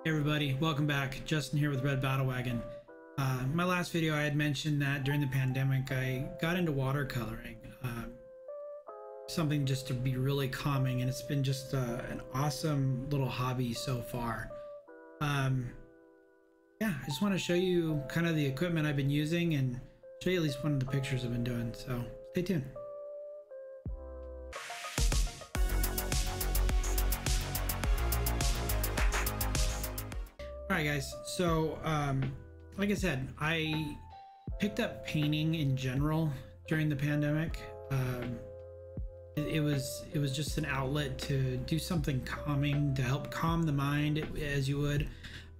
Hey everybody, welcome back. Justin here with Red Battle Wagon. My last video I had mentioned that during the pandemic I got into watercoloring. Something just to be really calming, and it's been just an awesome little hobby so far. Yeah, I just want to show you kind of the equipment I've been using and show you at least one of the pictures I've been doing, so stay tuned. Alright guys, so like I said, I picked up painting in general during the pandemic. It was just an outlet to do something calming, to help calm the mind as you would.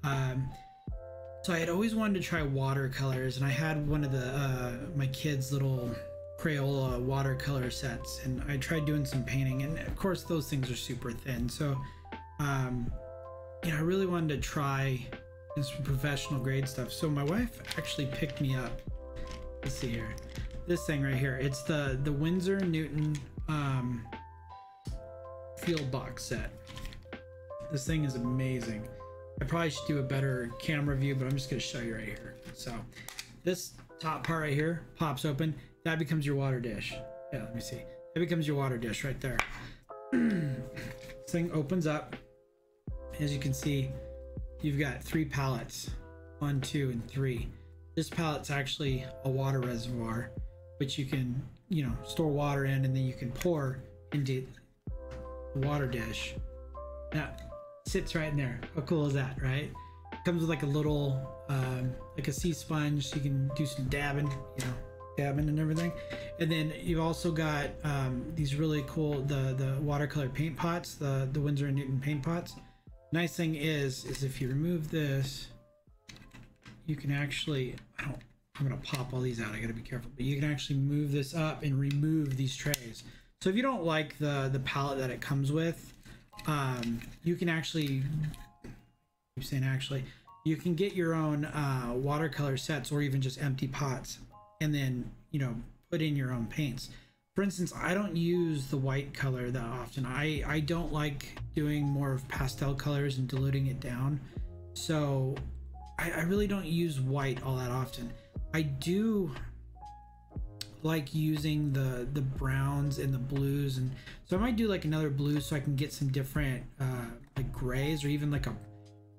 So I had always wanted to try watercolors, and I had one of the my kids' little Crayola watercolor sets, and I tried doing some painting, and of course those things are super thin, so yeah, I really wanted to try some professional grade stuff. So my wife actually picked me up, let's see here, this thing right here. It's the Winsor Newton field box set. This thing is amazing. I probably should do a better camera view, but I'm just going to show you right here. So this top part right here pops open. That becomes your water dish. Yeah, let me see. That becomes your water dish right there. This thing opens up. As you can see, you've got 3 pallets, 1, 2, and 3. This pallet's actually a water reservoir, which you can, store water in, and then you can pour into the water dish. Now, it sits right in there. How cool is that, right? It comes with like a little, like a sea sponge, so you can do some dabbing, dabbing and everything. And then you've also got these really cool, the watercolor paint pots, the Winsor & Newton paint pots. Nice thing is if you remove this, you can actually, I'm gonna pop all these out, I gotta be careful, but you can actually move this up and remove these trays. So if you don't like the palette that it comes with, you can actually, you can get your own watercolor sets, or even just empty pots, and then put in your own paints. For instance, I don't use the white color that often. I don't like doing more of pastel colors and diluting it down. So I really don't use white all that often. I do like using the browns and the blues, and so I might do like another blue so I can get some different like grays, or even like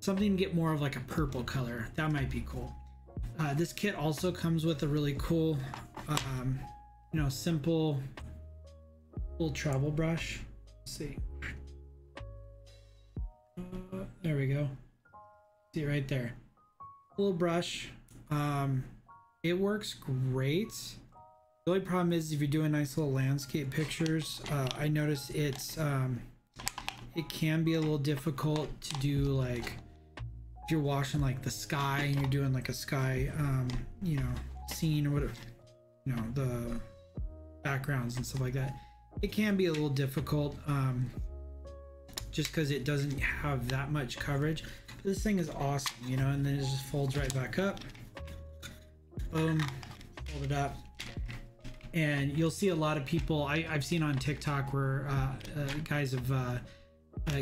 something to get more of like a purple color. That might be cool. This kit also comes with a really cool simple little travel brush. Let's see. There we go. See it right there. Little brush. It works great. The only problem is if you're doing nice little landscape pictures, I notice it can be a little difficult to do, like if you're washing like the sky and you're doing like a sky scene or whatever, the backgrounds and stuff like that. It can be a little difficult just because it doesn't have that much coverage. This thing is awesome, and then it just folds right back up. Boom, fold it up. And you'll see a lot of people I've seen on TikTok where guys have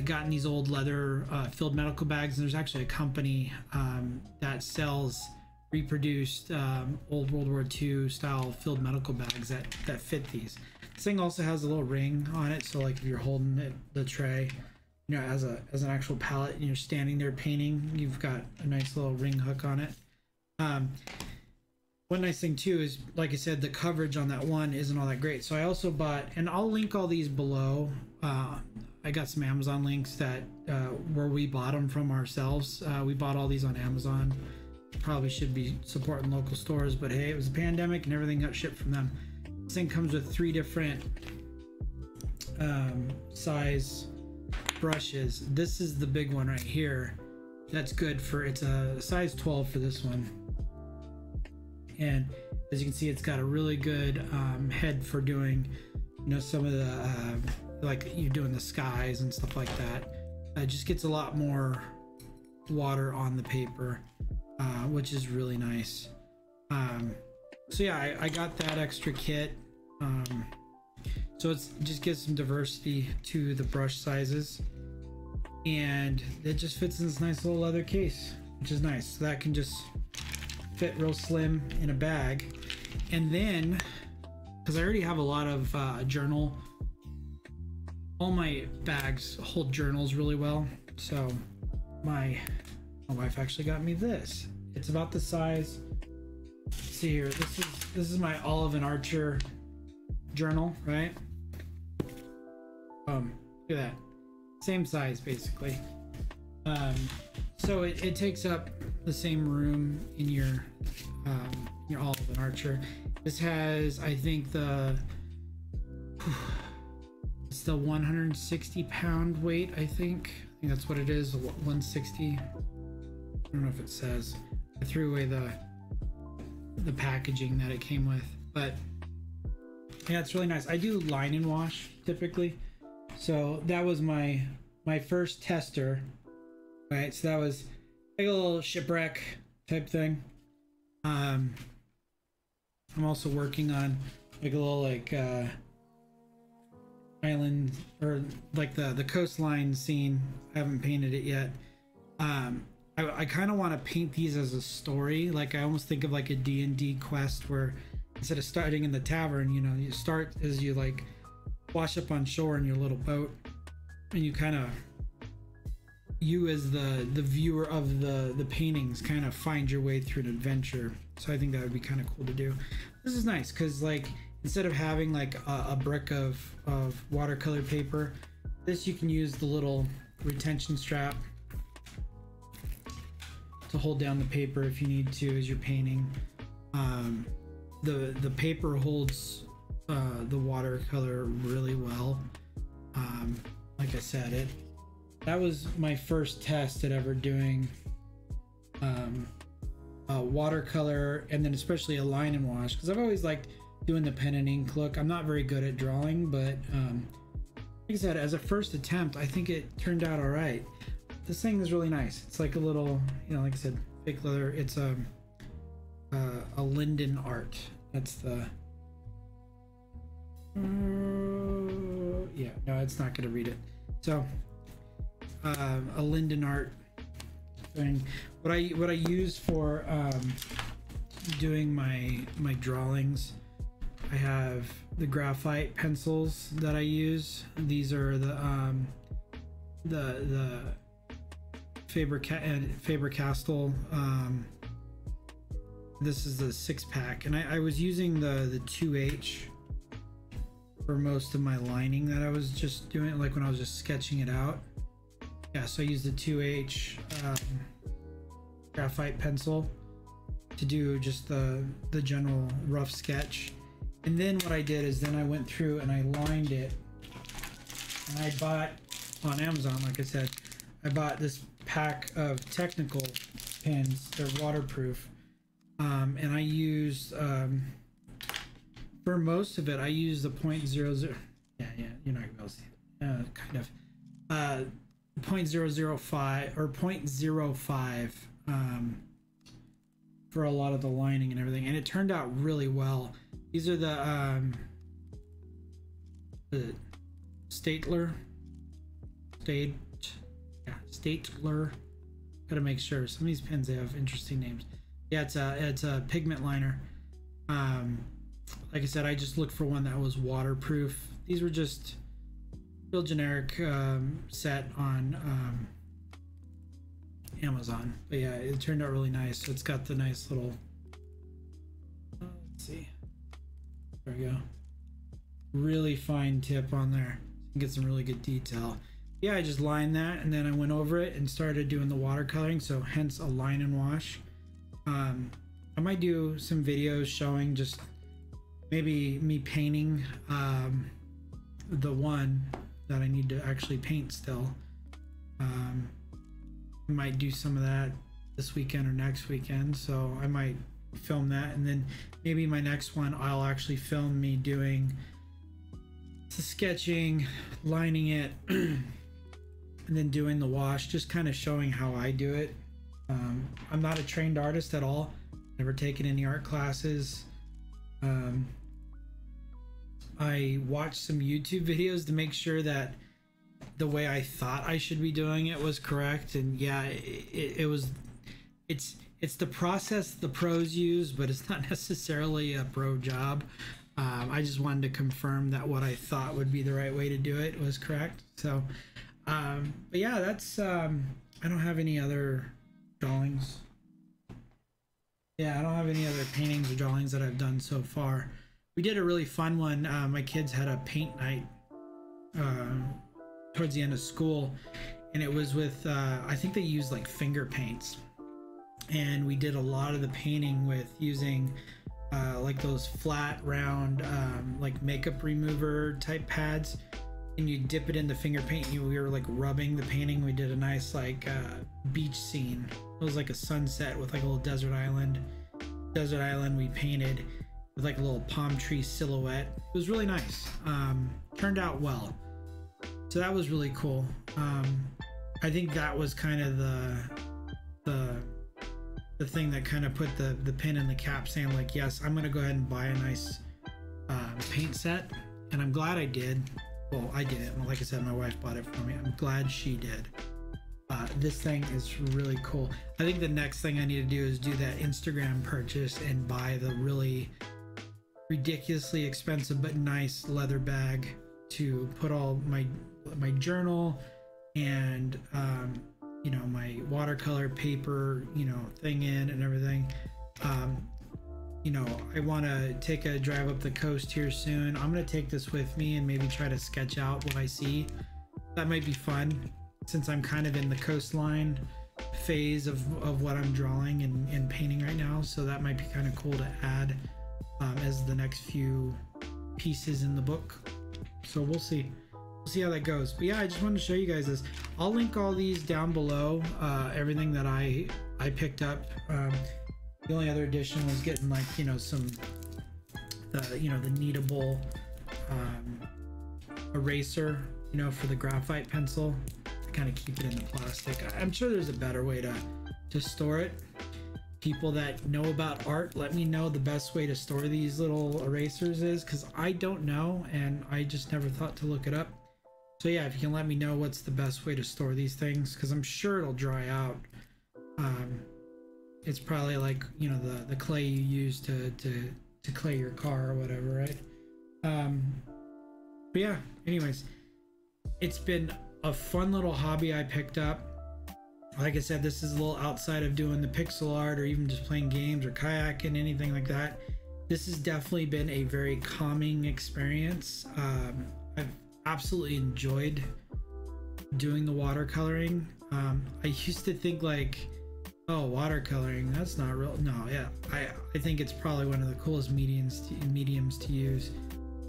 gotten these old leather filled medical bags, and there's actually a company that sells reproduced old World War II style filled medical bags that fit these. This thing also has a little ring on it, so like if you're holding it, the tray, as an actual palette, and you're standing there painting, you've got a nice little ring hook on it. One nice thing too is, like I said, the coverage on that one isn't all that great. So I also bought, and I'll link all these below. I got some Amazon links that where we bought them from ourselves. We bought all these on Amazon. Probably should be supporting local stores, but hey, it was a pandemic and everything got shipped from them. This thing comes with 3 different size brushes. This is the big one right here. That's good for, it's a size 12 for this one. And as you can see, it's got a really good head for doing, some of the, like you're doing the skies and stuff like that. It just gets a lot more water on the paper, which is really nice. So yeah, I got that extra kit. So it just gives some diversity to the brush sizes. and it just fits in this nice little leather case, which is nice. So that can just fit real slim in a bag. And then, because I already have a lot of journal, all my bags hold journals really well. So my wife actually got me this. It's about the size. Let's see here. This is my Olive and Archer journal, right? Look at that. Same size basically. So it takes up the same room in your Olive and Archer. This has, I think, it's the 160 pound weight. I think that's what it is. 160. I don't know if it says. I threw away the packaging that it came with, but yeah, it's really nice. I do line and wash typically, so that was my first tester, right? So that was like a little shipwreck type thing. I'm also working on like a little island, or like the coastline scene. I haven't painted it yet. I kind of want to paint these as a story. Like I almost think of like a D&D quest where instead of starting in the tavern, you know, you start as you like wash up on shore in your little boat, and you kind of, you as the viewer of the paintings kind of find your way through an adventure. So I think that would be kind of cool to do. This is nice because like instead of having like a brick of watercolor paper, this you can use the little retention strap to hold down the paper if you need to as you're painting. The paper holds the watercolor really well. Like I said, that was my first test at ever doing watercolor, and then especially a line and wash, because I've always liked doing the pen and ink look. I'm not very good at drawing, but like I said, as a first attempt, I think it turned out all right. This thing is really nice. It's like a little, you know, like I said, fake leather. It's a linden art. That's the yeah, no, it's not gonna read it. So a linden art thing. What I use for doing my drawings, I have the graphite pencils that I use. These are the Faber-Castell. This is the 6-pack, and I was using the 2H for most of my lining that I was just doing, like when I was just sketching it out. Yeah, so I used the 2H graphite pencil to do just the general rough sketch. And then what I did is then I went through and I lined it, and I bought on Amazon, like I said, I bought this pack of technical pens. They're waterproof, and I used for most of it I used the 0.00, yeah, you're not gonna be able to see it, kind of 0.005 or 0.05 for a lot of the lining and everything, and it turned out really well. These are the Statler. Gotta make sure. Some of these pens, they have interesting names. Yeah, it's a pigment liner. Like I said, I just looked for one that was waterproof. These were just real generic set on Amazon. But yeah, it turned out really nice. So it's got the nice little, let's see. There we go. Really fine tip on there. You can get some really good detail. Yeah, I just lined that, and then I went over it and started doing the watercoloring, so hence a line and wash. I might do some videos showing just maybe me painting the one that I need to actually paint still. I might do some of that this weekend or next weekend, so I might film that, and then maybe my next one I'll actually film me doing the sketching, lining it, and then doing the wash, just kind of showing how I do it. I'm not a trained artist at all, never taken any art classes. I watched some YouTube videos to make sure that the way I thought I should be doing it was correct. And yeah, it was, it's the process the pros use, but it's not necessarily a pro job. I just wanted to confirm that what I thought would be the right way to do it was correct. So, but yeah, that's, I don't have any other drawings. Yeah, I don't have any other paintings or drawings that I've done so far. We did a really fun one. My kids had a paint night towards the end of school, and it was with, I think they used like finger paints. And we did a lot of the painting with using like those flat round like makeup remover type pads, and you dip it in the finger paint and we were like rubbing the painting. We did a nice like beach scene. It was like a sunset with like a little desert island we painted with like a little palm tree silhouette. It was really nice. Turned out well, so that was really cool. I think that was kind of the thing that kind of put the pin in the cap, saying like, yes, I'm gonna go ahead and buy a nice paint set. And I'm glad I did. Well, I didn't. Like I said, my wife bought it for me. I'm glad she did. This thing is really cool. I think the next thing I need to do is do that Instagram purchase and buy the really ridiculously expensive but nice leather bag to put all my journal and you know, my watercolor paper, you know, thing in and everything. You know, I want to take a drive up the coast here soon. I'm going to take this with me and maybe try to sketch out what I see. That might be fun, since I'm kind of in the coastline phase of what I'm drawing and painting right now. So that might be kind of cool to add as the next few pieces in the book. So we'll see. We'll see how that goes. But yeah, I just wanted to show you guys this. I'll link all these down below, everything that I picked up. The only other addition was getting like, you know, the kneadable eraser, you know, for the graphite pencil to kind of keep it in the plastic. I'm sure there's a better way to store it. People that know about art, let me know the best way to store these little erasers is, because I don't know and I just never thought to look it up. So yeah, if you can let me know what's the best way to store these things, because I'm sure it'll dry out. It's probably like, you know, the clay you use to clay your car or whatever, right? But yeah, anyways, it's been a fun little hobby I picked up. Like I said, this is a little outside of doing the pixel art or even just playing games or kayaking, anything like that. This has definitely been a very calming experience. I've absolutely enjoyed doing the watercoloring. I used to think like, oh, watercoloring, that's not real. No, yeah, I think it's probably one of the coolest mediums to use.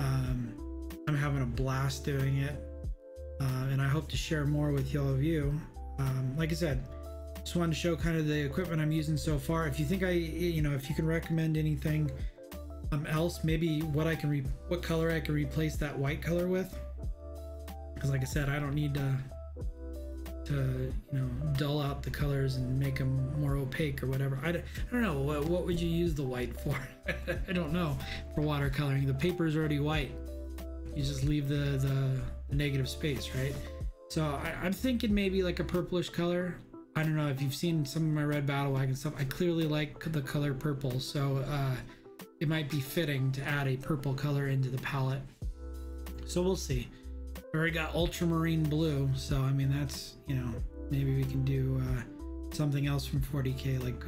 I'm having a blast doing it, and I hope to share more with all of you. Like I said, just wanted to show kind of the equipment I'm using so far. If you think if you can recommend anything else, maybe what color I can replace that white color with, because like I said, I don't need to dull out the colors and make them more opaque or whatever. I don't know, what would you use the white for? I don't know. For watercoloring, the paper is already white, you just leave the negative space, right? So I'm thinking maybe like a purplish color. I don't know if you've seen some of my Red Battle Wagon stuff. I clearly like the color purple, so it might be fitting to add a purple color into the palette. So we'll see. I already got ultramarine blue, so I mean, that's, you know, maybe we can do something else from 40K, like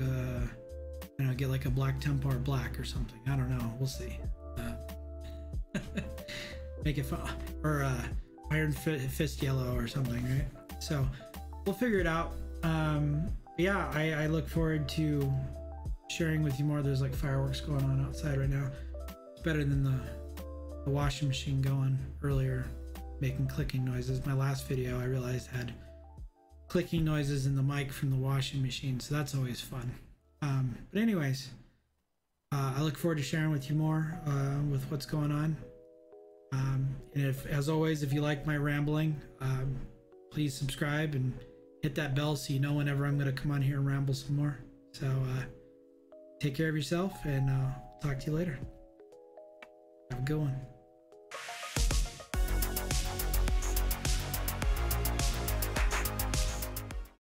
you know, get like a black Templar black or something. I don't know, we'll see. Make it fun, or Iron Fist yellow or something, right? So we'll figure it out. Yeah, I look forward to sharing with you more. There's like fireworks going on outside right now. It's better than the washing machine going earlier, making clicking noises. My last video I realized had clicking noises in the mic from the washing machine, so that's always fun. But anyways, I look forward to sharing with you more with what's going on. And as always, if you like my rambling, please subscribe and hit that bell so you know whenever I'm going to come on here and ramble some more. So take care of yourself, and I'll talk to you later. Have a good one.